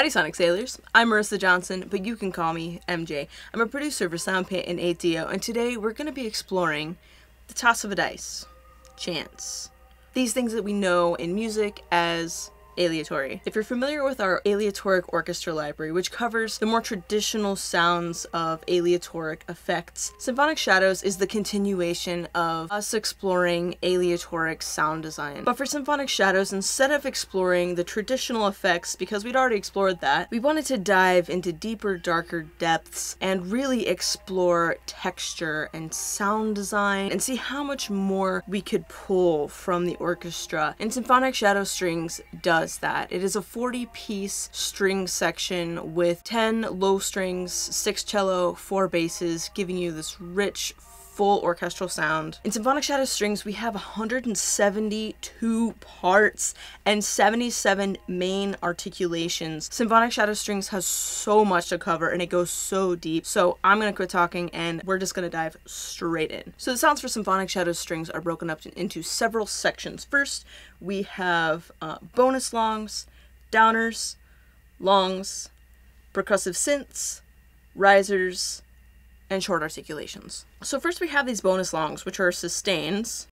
Howdy Sonic Sailors, I'm Marissa Johnson, but you can call me MJ. I'm a producer for Soundpaint and 8DO, and today we're going to be exploring the toss of a dice, chance, these things that we know in music as aleatory. If you're familiar with our aleatoric orchestra library, which covers the more traditional sounds of aleatoric effects, Symphonic Shadows is the continuation of us exploring aleatoric sound design. But for Symphonic Shadows, instead of exploring the traditional effects, because we'd already explored that, we wanted to dive into deeper, darker depths and really explore texture and sound design and see how much more we could pull from the orchestra. And Symphonic Shadow Strings does that. It is a 40-piece string section with 10 low strings, 6 cello, 4 basses, giving you this rich, full orchestral sound. In Symphonic Shadow Strings, we have 172 parts and 77 main articulations. Symphonic Shadow Strings has so much to cover and it goes so deep. So I'm gonna quit talking and we're just gonna dive straight in. So the sounds for Symphonic Shadow Strings are broken up into several sections. First, we have bonus longs, downers, longs, percussive synths, risers, and short articulations. So first we have these bonus longs, which are sustains.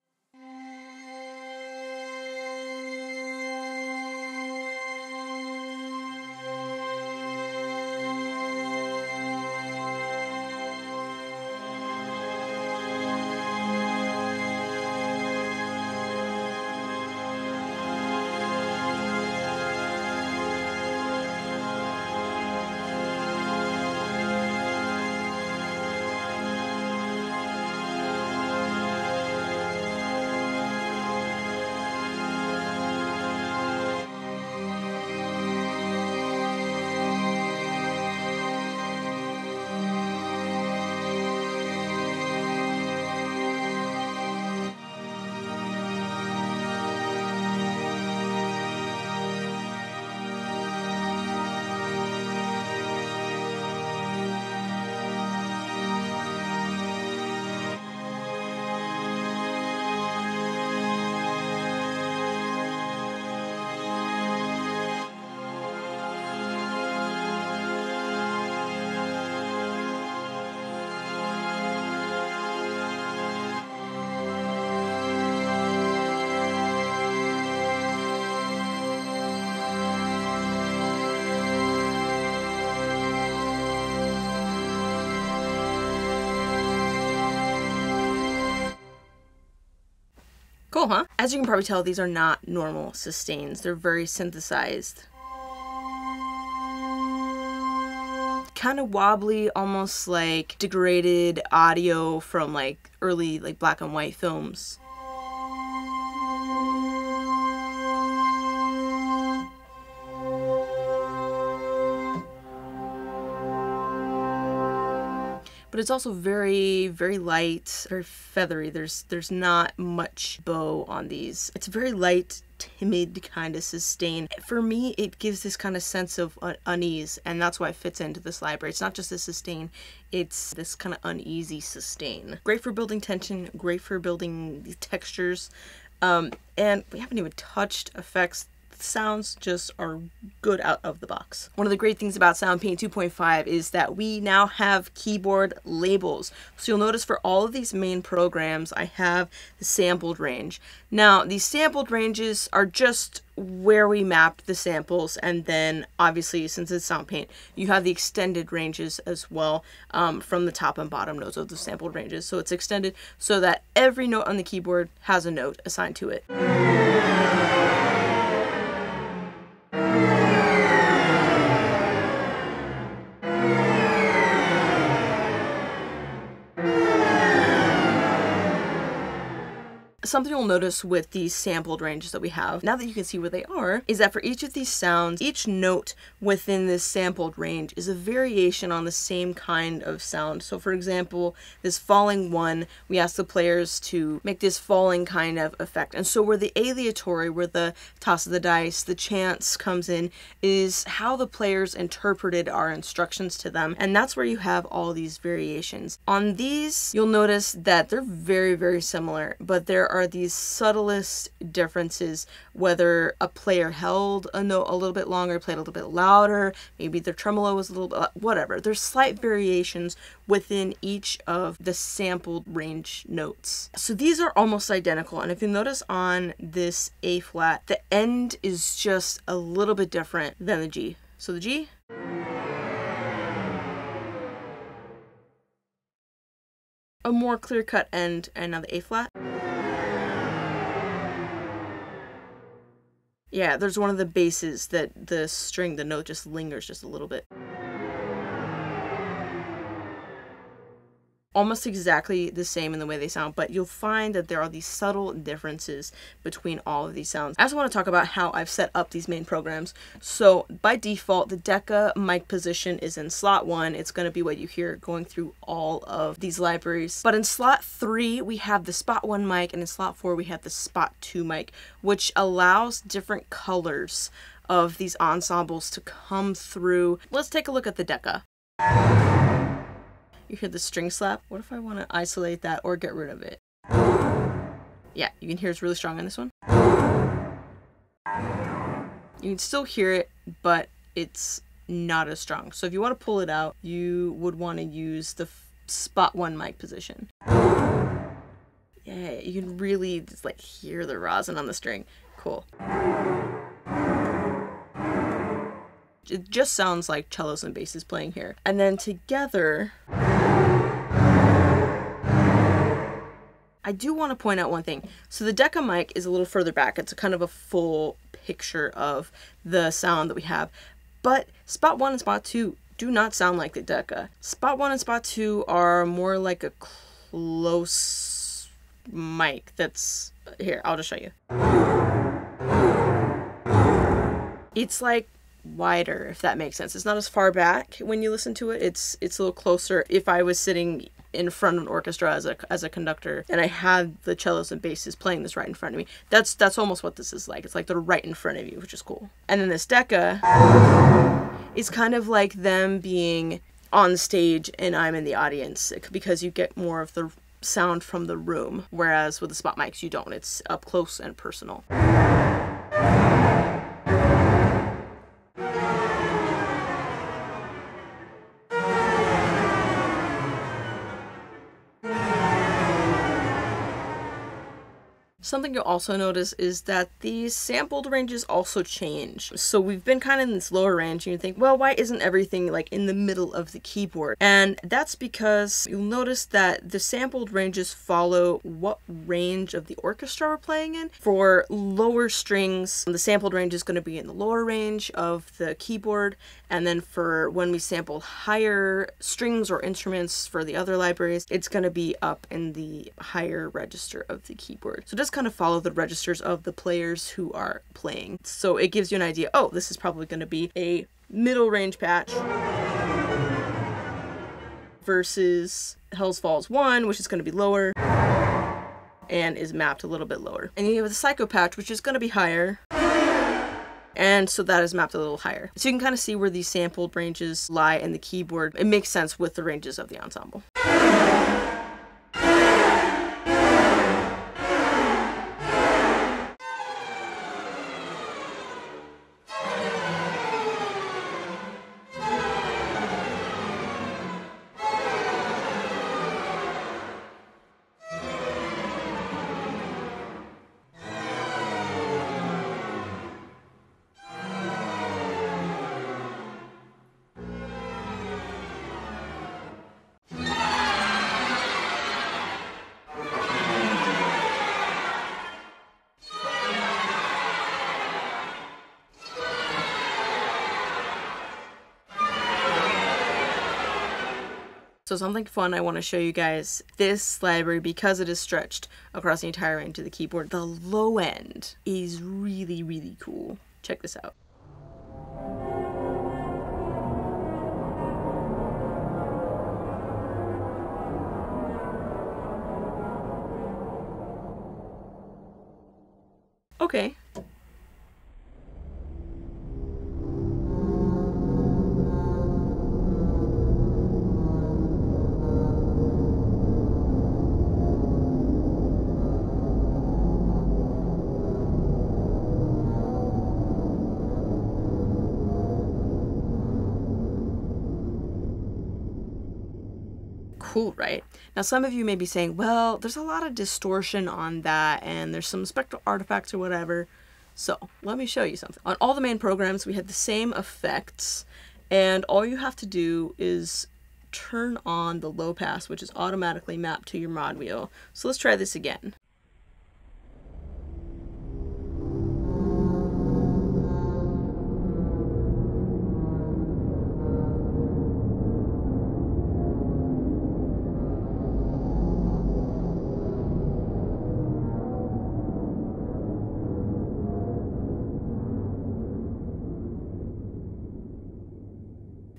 Cool, huh? As you can probably tell, these are not normal sustains. They're very synthesized. Kind of wobbly, almost like degraded audio from like early like black and white films. But it's also very, very light, very feathery. There's not much bow on these. It's very light, timid kind of sustain. For me, it gives this kind of sense of unease, and that's why it fits into this library. It's not just a sustain, it's this kind of uneasy sustain. Great for building tension, great for building these textures, and we haven't even touched effects. Sounds just are good out of the box. One of the great things about Soundpaint 2.5 is that we now have keyboard labels. So you'll notice for all of these main programs, I have the sampled range. Now, these sampled ranges are just where we mapped the samples, and then obviously, since it's Soundpaint, you have the extended ranges as well from the top and bottom notes of the sampled ranges. So it's extended so that every note on the keyboard has a note assigned to it. Something you'll notice with these sampled ranges that we have, now that you can see where they are, is that for each of these sounds, each note within this sampled range is a variation on the same kind of sound. So for example, this falling one, we ask the players to make this falling kind of effect. And so where the aleatory, where the toss of the dice, the chance comes in, is how the players interpreted our instructions to them. And that's where you have all these variations. On these, you'll notice that they're very, very similar, but there are these subtlest differences, whether a player held a note a little bit longer, played a little bit louder, maybe their tremolo was a little bit, whatever. There's slight variations within each of the sampled range notes. So these are almost identical, and if you notice on this A flat, the end is just a little bit different than the G. So the G, a more clear-cut end, and now the A flat. Yeah, there's one of the basses that the string, the note just lingers just a little bit. Almost exactly the same in the way they sound, but you'll find that there are these subtle differences between all of these sounds. I also want to talk about how I've set up these main programs. So by default, the Decca mic position is in slot 1. It's going to be what you hear going through all of these libraries. But in slot 3, we have the spot 1 mic, and in slot 4, we have the spot 2 mic, which allows different colors of these ensembles to come through. Let's take a look at the Decca. You hear the string slap. What if I want to isolate that or get rid of it? Yeah, you can hear it's really strong on this one. You can still hear it, but it's not as strong. So if you want to pull it out, you would want to use the spot 1 mic position. Yeah, you can really just like hear the rosin on the string. Cool. It just sounds like cellos and basses playing here. And then together, I do want to point out one thing. So the Decca mic is a little further back. It's a kind of a full picture of the sound that we have. But spot 1 and spot 2 do not sound like the Decca. Spot 1 and spot 2 are more like a close mic that's... Here, I'll just show you. It's like wider, if that makes sense. It's not as far back when you listen to it. It's a little closer. If I was sitting in front of an orchestra as a conductor and I had the cellos and basses playing this right in front of me, that's almost what this is like. It's like they're right in front of you, which is cool. And then this Decca is kind of like them being on stage and I'm in the audience, because you get more of the sound from the room, whereas with the spot mics you don't. It's up close and personal. Something you'll also notice is that these sampled ranges also change. So we've been kind of in this lower range and you think, well, why isn't everything like in the middle of the keyboard? And that's because you'll notice that the sampled ranges follow what range of the orchestra we're playing in. For lower strings, the sampled range is going to be in the lower range of the keyboard. And then for when we sample higher strings or instruments for the other libraries, it's going to be up in the higher register of the keyboard. So just kind of follow the registers of the players who are playing. So it gives you an idea, oh, this is probably going to be a middle range patch versus Hell's Falls 1, which is going to be lower and is mapped a little bit lower. And you have the Psycho patch, which is going to be higher. And so that is mapped a little higher. So you can kind of see where these sampled ranges lie in the keyboard. It makes sense with the ranges of the ensemble. So something fun I want to show you guys, this library, because it is stretched across the entire range of the keyboard, the low end is really, really cool. Check this out. Okay. Cool, right? Now some of you may be saying, well, there's a lot of distortion on that and there's some spectral artifacts or whatever. So let me show you something. On all the main programs, we have the same effects, and all you have to do is turn on the low pass, which is automatically mapped to your mod wheel. So let's try this again.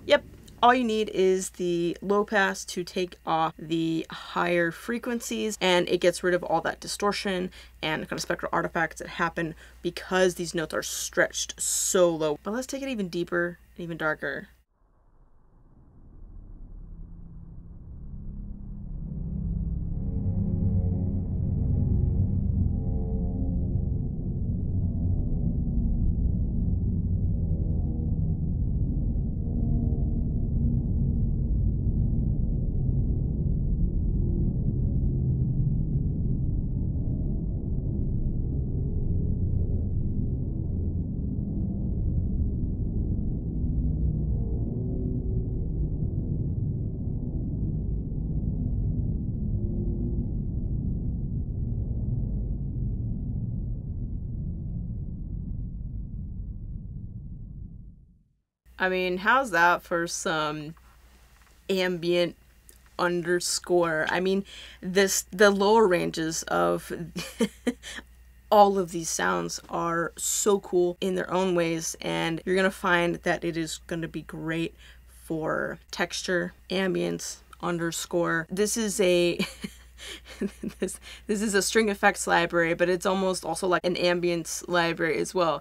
Yep, all you need is the low pass to take off the higher frequencies, and it gets rid of all that distortion and kind of spectral artifacts that happen because these notes are stretched so low. But let's take it even deeper and even darker. I mean, how's that for some ambient underscore? I mean, the lower ranges of all of these sounds are so cool in their own ways, and you're gonna find that it is gonna be great for texture, ambience, underscore. This is a this is a string effects library, but it's almost also like an ambience library as well.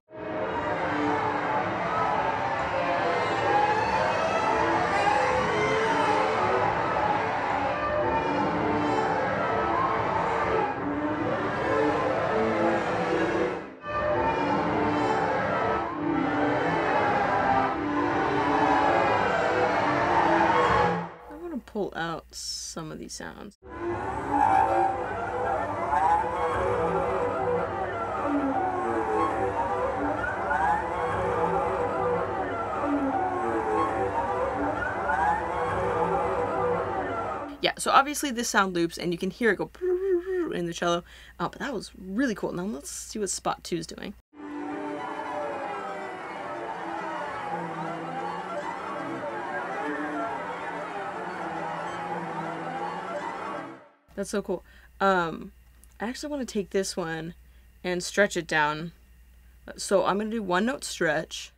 Pull out some of these sounds. Yeah, so obviously this sound loops and you can hear it go in the cello, but that was really cool. Now let's see what spot 2 is doing. That's so cool. I actually want to take this one and stretch it down. So I'm going to do one note stretch,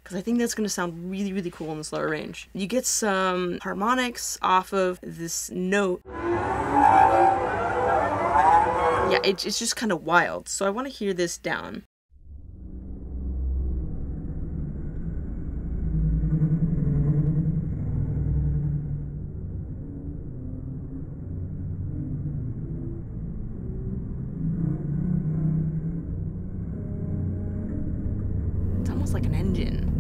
because I think that's going to sound really, really cool in this lower range. You get some harmonics off of this note. Yeah, it's just kind of wild. So I want to hear this down. Like an engine.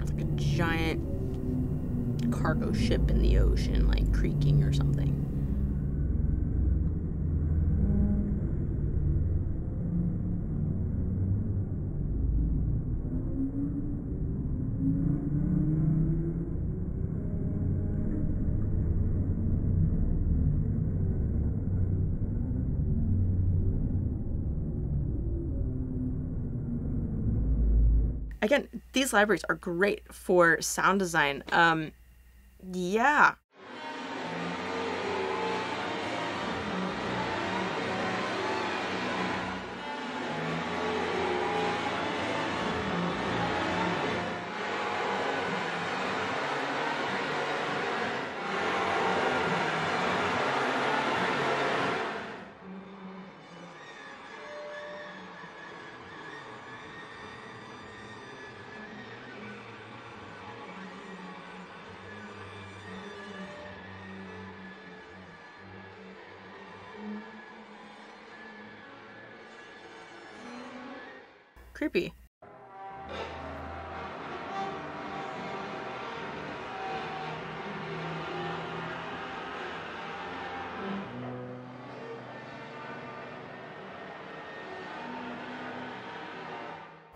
It's like a giant cargo ship in the ocean, like creaking or something. Again, these libraries are great for sound design. Yeah. Creepy.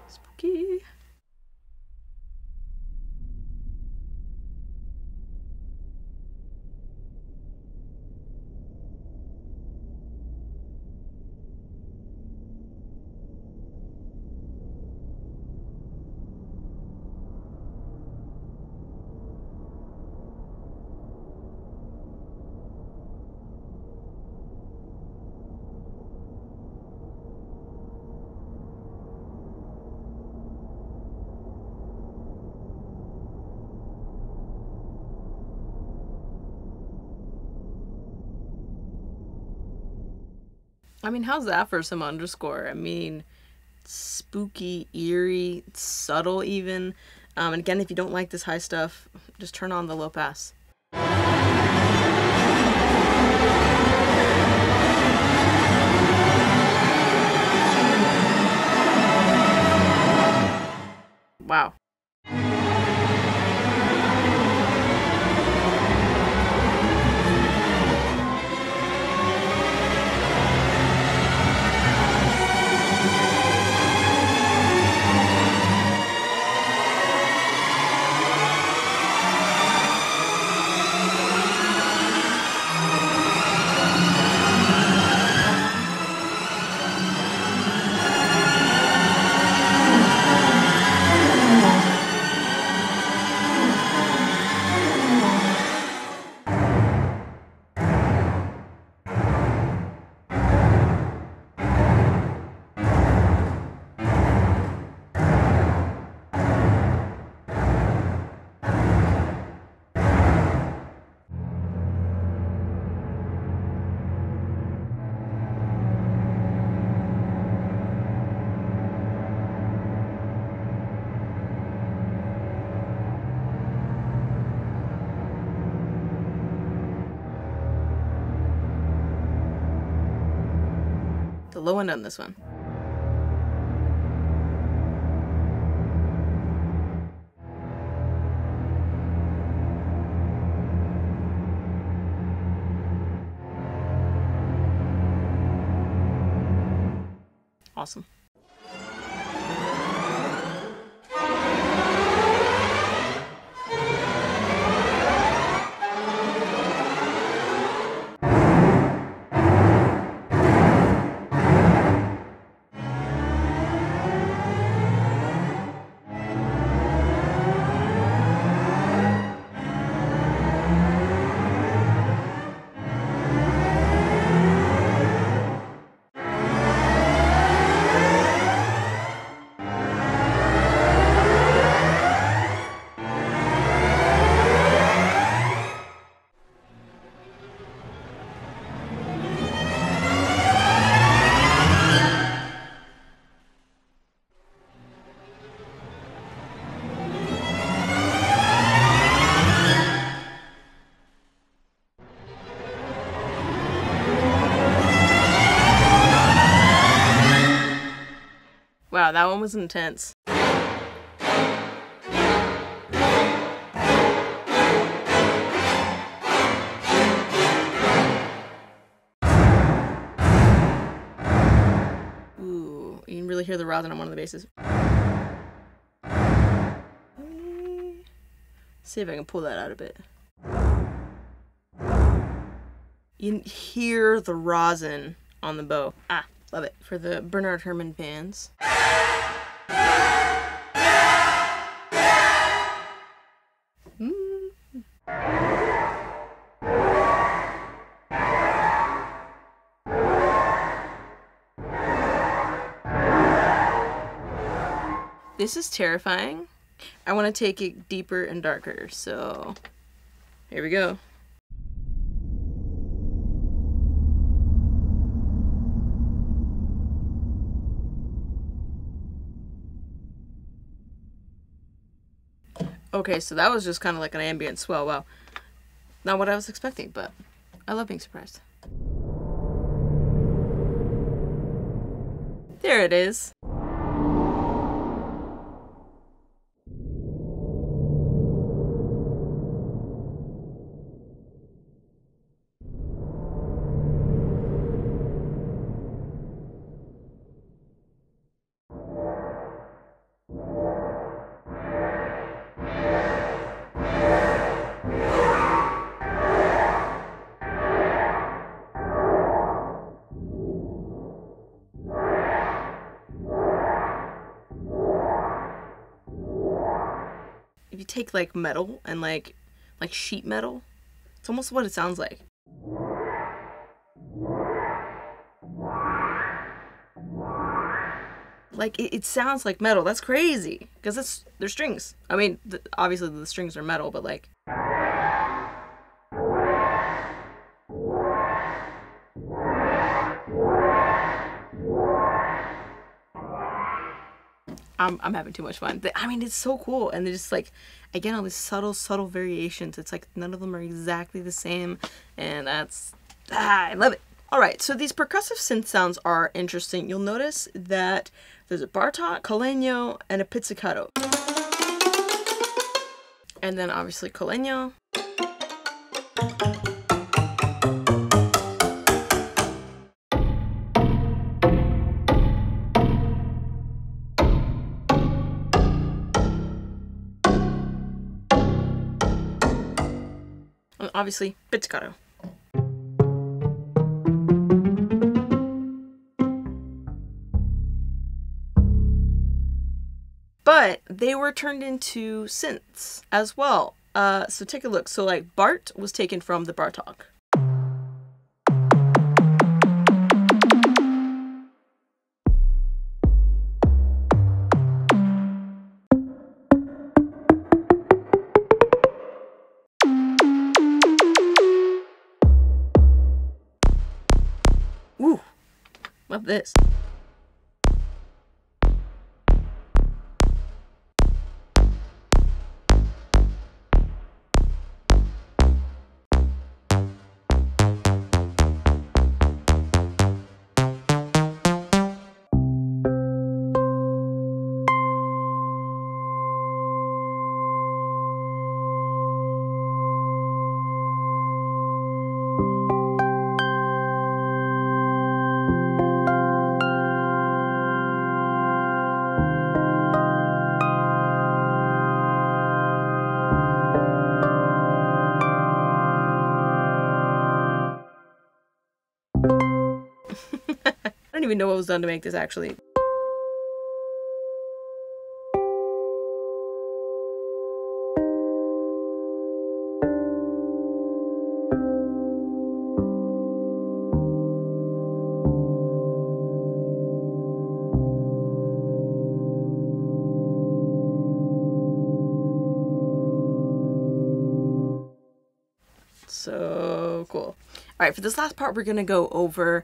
Spooky. I mean, how's that for some underscore? I mean, spooky, eerie, subtle even. And again, if you don't like this high stuff, just turn on the low pass. Wow. The low end on this one. Awesome. Wow, that one was intense. Ooh, you can really hear the rosin on one of the basses. See if I can pull that out a bit. You can hear the rosin on the bow. Ah, love it. For the Bernard Herrmann fans. This is terrifying. I want to take it deeper and darker, so here we go. Okay, so that was just kind of like an ambient swell. Wow. Not what I was expecting, but I love being surprised. There it is. if you take like metal and like sheet metal, it's almost what it sounds like. Like it sounds like metal. That's crazy because they're strings. I mean, obviously the strings are metal, but like. I'm having too much fun. I mean, it's so cool, and they're just like, again, all these subtle variations. It's like none of them are exactly the same, and I love it. All right, so these percussive synth sounds are interesting. You'll notice that there's a Bartok, Legno, and a Pizzicato, and then obviously Legno. And obviously Pizzicato. But they were turned into synths as well. So take a look. So like Bart was taken from the Bartok. Ooh, love this. I don't even know what was done to make this actually. So cool. All right, for this last part, we're going to go over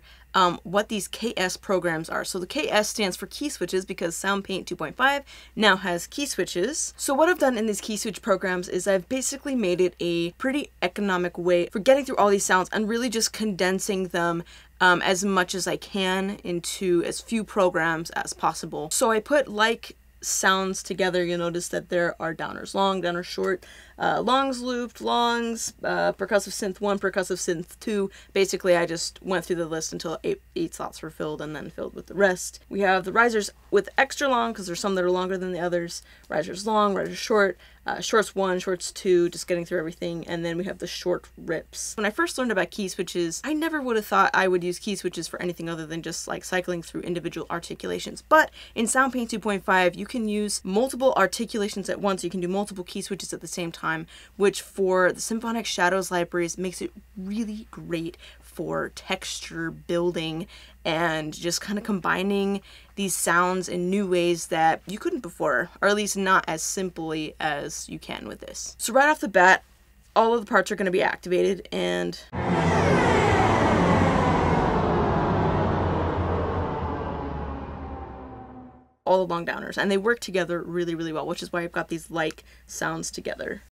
what these KS programs are. So the KS stands for key switches because Soundpaint 2.5 now has key switches. So what I've done in these key switch programs is I've basically made it a pretty economic way for getting through all these sounds and really just condensing them as much as I can into as few programs as possible. So I put like sounds together. You'll notice that there are downers long, downers short, longs looped, longs, percussive synth 1, percussive synth 2. Basically, I just went through the list until eight slots were filled and then filled with the rest. We have the risers with extra long because there's some that are longer than the others. Risers long, risers short, shorts 1, shorts 2, just getting through everything. And then we have the short rips. When I first learned about key switches, I never would have thought I would use key switches for anything other than just like cycling through individual articulations. But in Soundpaint 2.5, you can use multiple articulations at once. You can do multiple key switches at the same time, which for the Symphonic Shadows Libraries makes it really great for texture building and just kind of combining these sounds in new ways that you couldn't before, or at least not as simply as you can with this. So right off the bat, all of the parts are going to be activated, and all the long downers, and they work together really, really well, which is why I've got these like sounds together.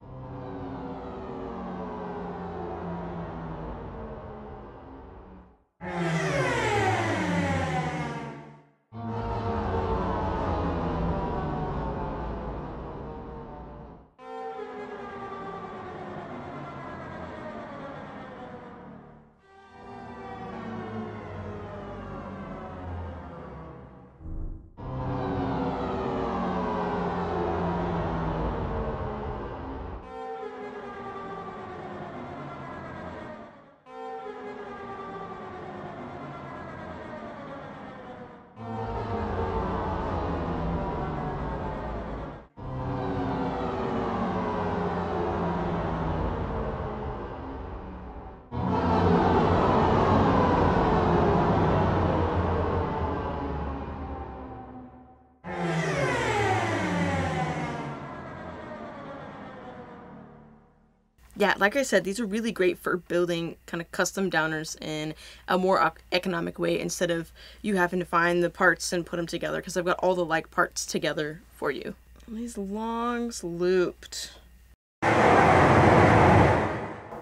Yeah, like I said, these are really great for building kind of custom downers in a more economic way instead of you having to find the parts and put them together, because I've got all the like parts together for you. These longs looped.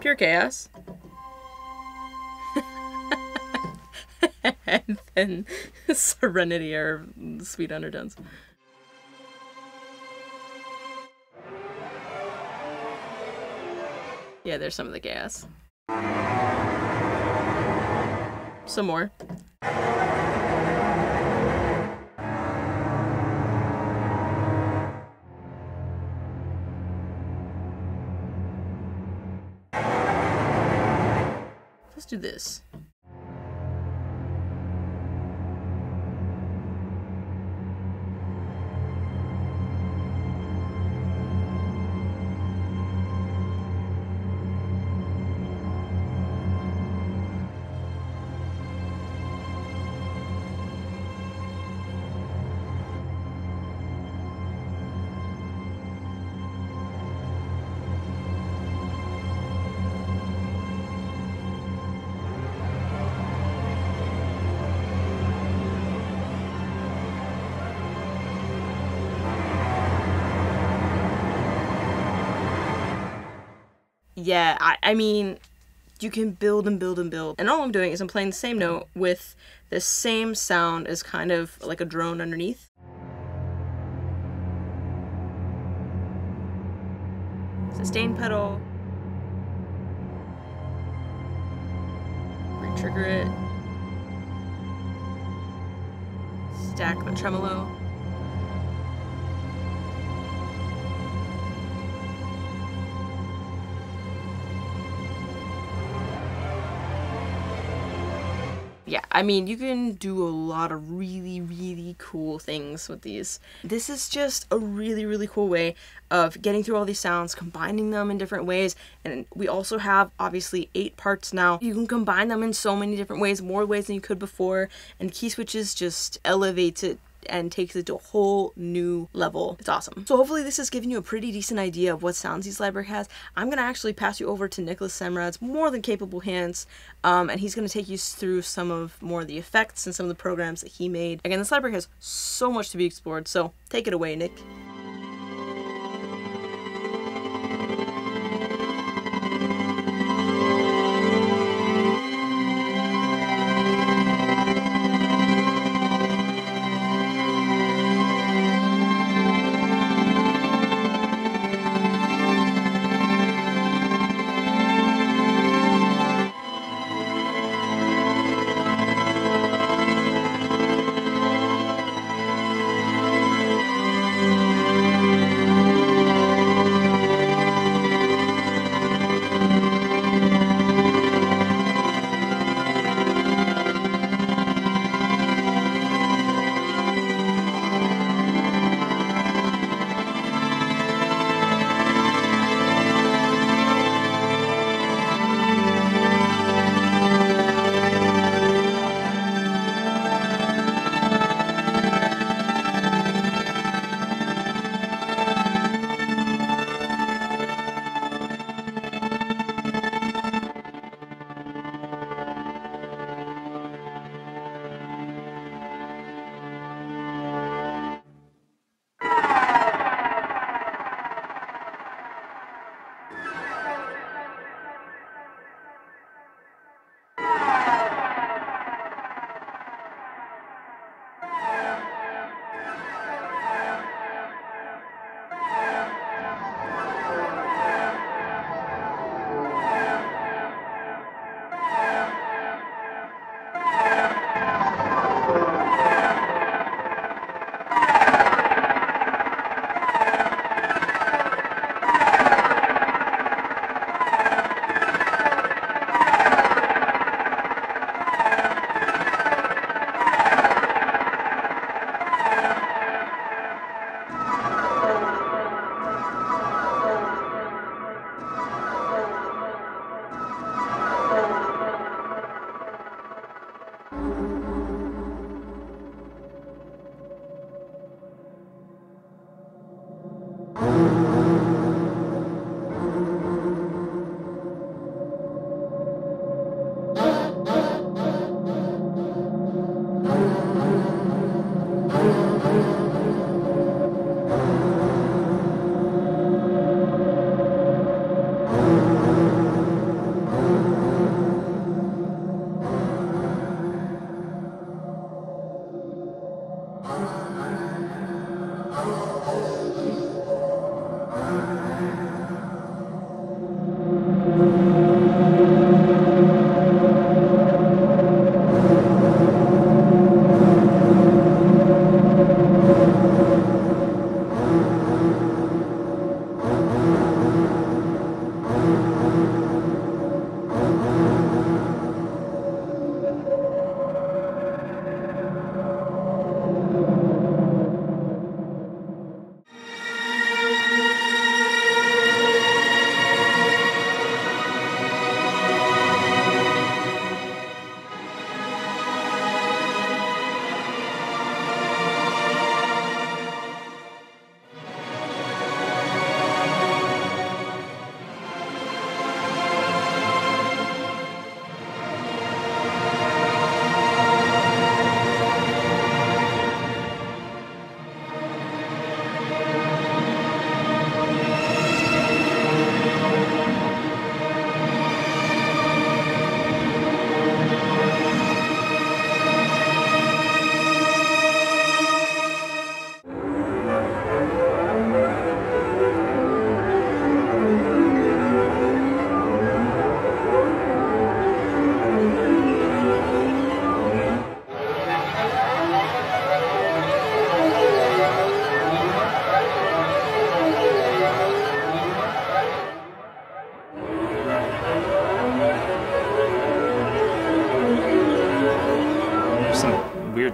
Pure chaos. And then Serenity or Sweet Undertones. Yeah, there's some of the gas. Some more. Let's do this. Yeah, I mean, you can build and build and build. And all I'm doing is I'm playing the same note with the same sound as kind of like a drone underneath. Sustain pedal. Re-trigger it. Stack the tremolo. Yeah, I mean, you can do a lot of really, really cool things with these. This is just a really, really cool way of getting through all these sounds, combining them in different ways. And we also have, obviously, 8 parts now. You can combine them in so many different ways, more ways than you could before. And Keyswitches just elevates it and takes it to a whole new level. It's awesome. So hopefully this has given you a pretty decent idea of what sounds this library has. I'm going to actually pass you over to Nicholas Semrad's more than capable hands, and he's going to take you through some of more of the effects and some of the programs that he made. Again, this library has so much to be explored, so take it away, Nick.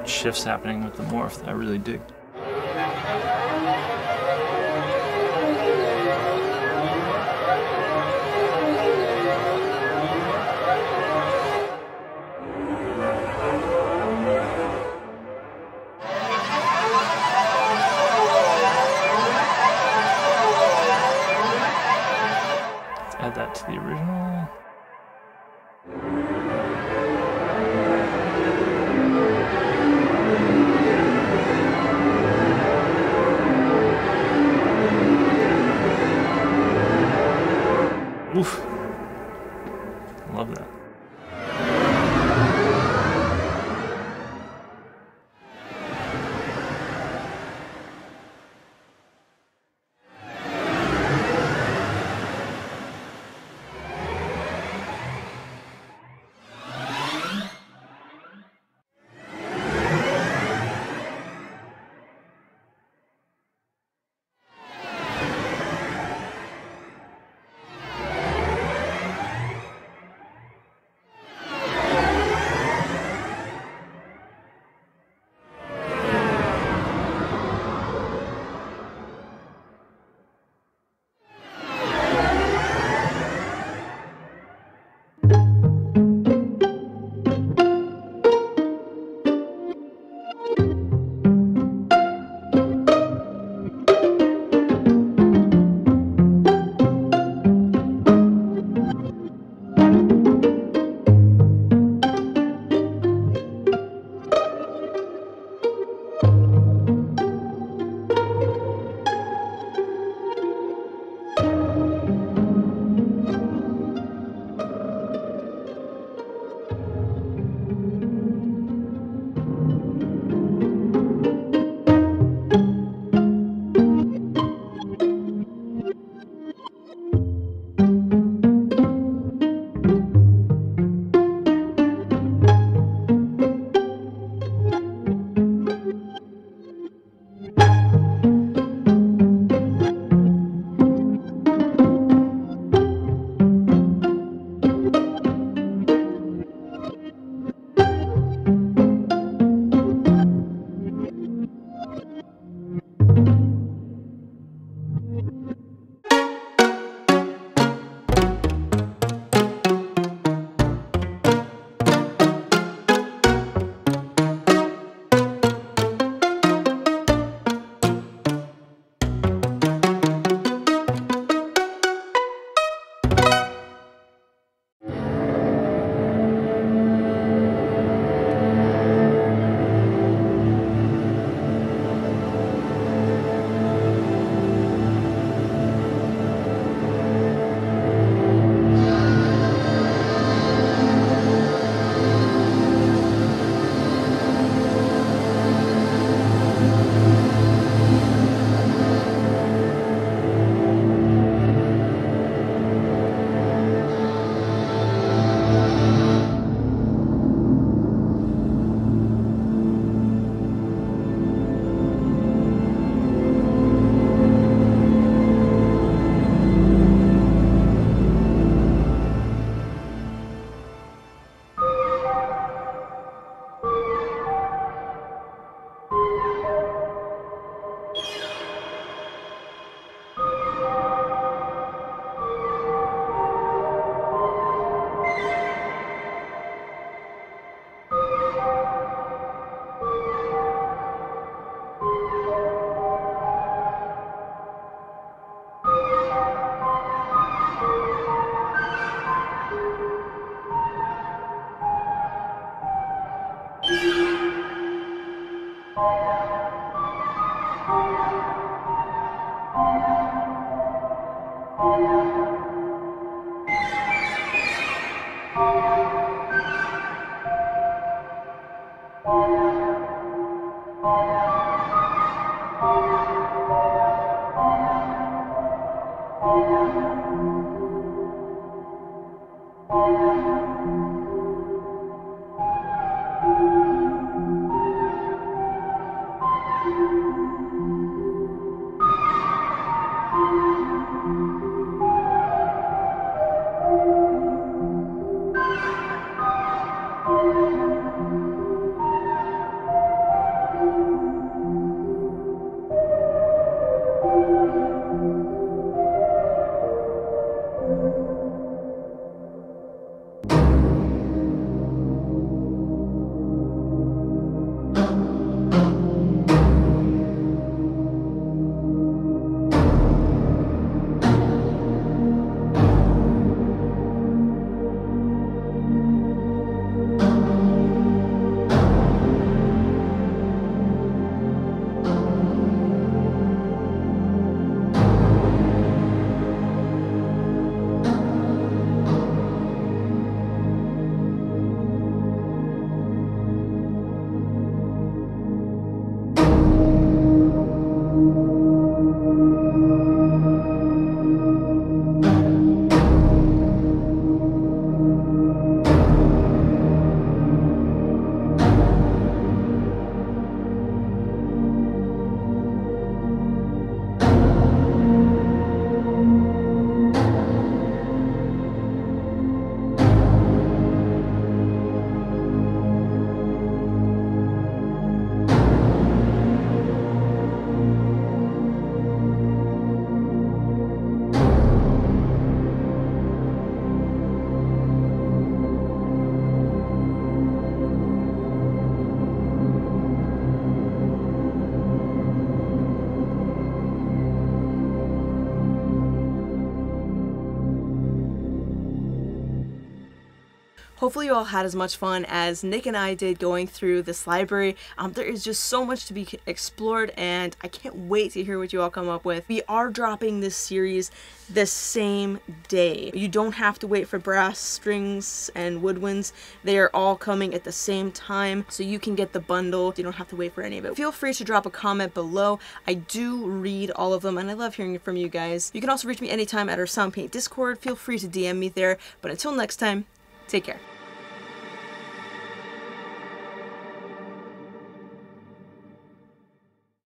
Shifts happening with the morph that I really dig. Let's add that to the original. Oof. Love that. Hopefully you all had as much fun as Nick and I did going through this library. There is just so much to be explored, and I can't wait to hear what you all come up with. We are dropping this series the same day. You don't have to wait for brass, strings, and woodwinds. They are all coming at the same time, so you can get the bundle. You don't have to wait for any of it. Feel free to drop a comment below. I do read all of them, and I love hearing from you guys. You can also reach me anytime at our Soundpaint Discord. Feel free to DM me there, but until next time, take care.